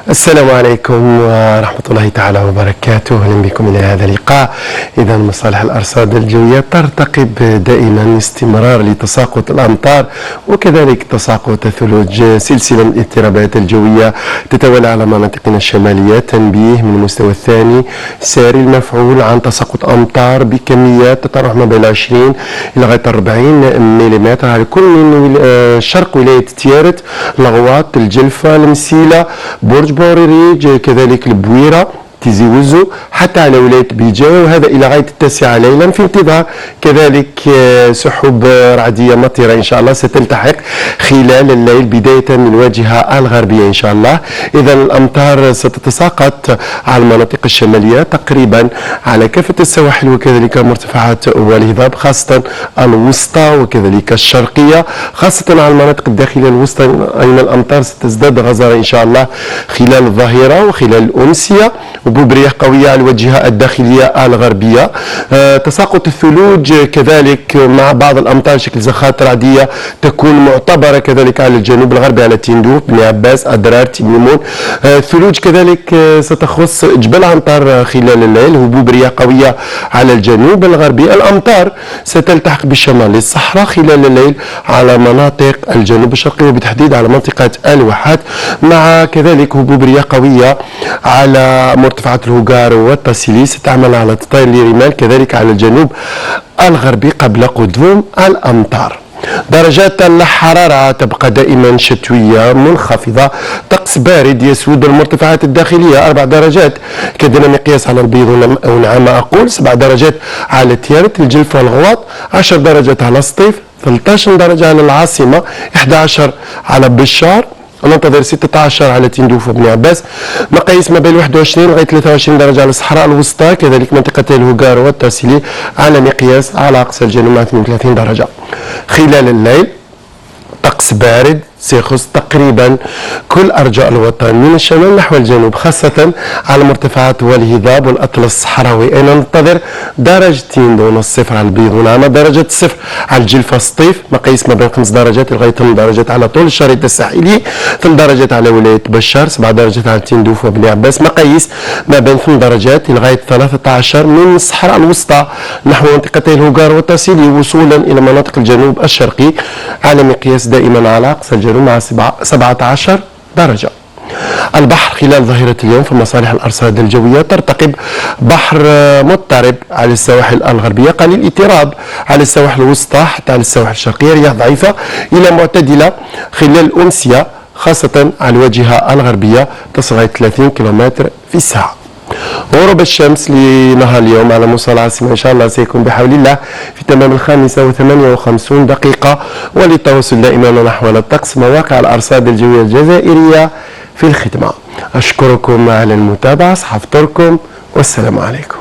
السلام عليكم ورحمة الله تعالى وبركاته. أهلا بكم إلى هذا اللقاء. إذا مصالح الأرصاد الجوية ترتقب دائما استمرار لتساقط الأمطار وكذلك تساقط الثلوج. سلسلة من الاضطرابات الجوية تتوالى على مناطقنا الشمالية. تنبيه من المستوى الثاني ساري المفعول عن تساقط أمطار بكميات تتراوح ما بين 20 إلى غاية 40 ملم على كل من شرق ولاية تيارت، لغواط، الجلفة، المسيلة، برج بوريريج، كذلك البويرة، تيزي وزو، حتى على ولاية بيجاوي، وهذا إلى غاية 9 ليلا، في انتظار كذلك سحب رعدية مطيرة إن شاء الله ستلتحق خلال الليل بداية من الواجهة الغربية إن شاء الله. إذا الأمطار ستتساقط على المناطق الشمالية تقريبا على كافة السواحل وكذلك مرتفعات والهضاب، خاصة الوسطى وكذلك الشرقية، خاصة على المناطق الداخلية الوسطى أين الأمطار ستزداد غزارة إن شاء الله خلال الظهيرة وخلال الأمسية، برياح قوية على الواجهة الداخلية الغربية. تساقط الثلوج كذلك مع بعض الأمطار شكل زخات رعدية تكون معتبرة كذلك على الجنوب الغربي، على تندوف، بني عباس، أدرار، تيميمون. الثلوج كذلك ستخص جبل عنتر خلال الليل، هبوب رياح قوية على الجنوب الغربي. الأمطار ستلتحق بالشمال الصحراء خلال الليل على مناطق الجنوب الشرقي وبالتحديد على منطقة الواحات، مع كذلك هبوب رياح قوية على مرتفعات الهوغار والتاسيلي ستعمل على تطاير لرمال كذلك على الجنوب الغربي قبل قدوم الأمطار. درجات الحرارة تبقى دائما شتوية منخفضة، طقس بارد يسود المرتفعات الداخلية 4 درجات كدنا مقياس على البيض ونعامة أقول، 7 درجات على تيارت، الجلف والغواط، 10 درجات على سطيف، 13 درجة على العاصمة، 11 على بشار، ننتظر 16 على تندوف وبني عباس، مقاييس ما بين 21 لغايه 23 درجه على الصحراء الوسطى، كذلك منطقتي الهوغار والتاسيلي على مقياس على اقصى الجنوب مع 32 درجه. خلال الليل طقس بارد سيخص تقريبا كل أرجاء الوطن من الشمال نحو الجنوب، خاصة على المرتفعات والهضاب والأطلس الصحراوي، أين ننتظر درجتين دون الصفر على البيض ونعامة، درجة الصفر على الجلفة سطيف، مقاييس ما بين 5 درجات لغاية 8 درجات على طول الشريط الساحلي، 8 درجات على ولاية بشار، 7 درجات على تندوف وبني عباس، مقاييس ما بين 8 درجات لغاية 13 من الصحراء الوسطى نحو منطقتي الهوغار والتاسيلي وصولا إلى مناطق الجنوب الشرقي على مقياس دائما على أقصى الجنوب مع 17 درجة. البحر خلال ظهيرة اليوم في مصالح الأرصاد الجوية ترتقب بحر مضطرب على السواحل الغربية، قليل اضطراب على السواحل الوسطى حتى على السواحل الشرقية، رياح ضعيفة إلى معتدلة خلال الأمسية خاصة على الواجهة الغربية تصل إلى 30 كم في الساعة. غروب الشمس لنهار اليوم على مستوى العاصمة إن شاء الله سيكون بحول الله في تمام 5:58 دقيقة. وللتواصل دائما نحو الطقس مواقع الأرصاد الجوية الجزائرية في الخدمة. أشكركم على المتابعة، صحفتكم والسلام عليكم.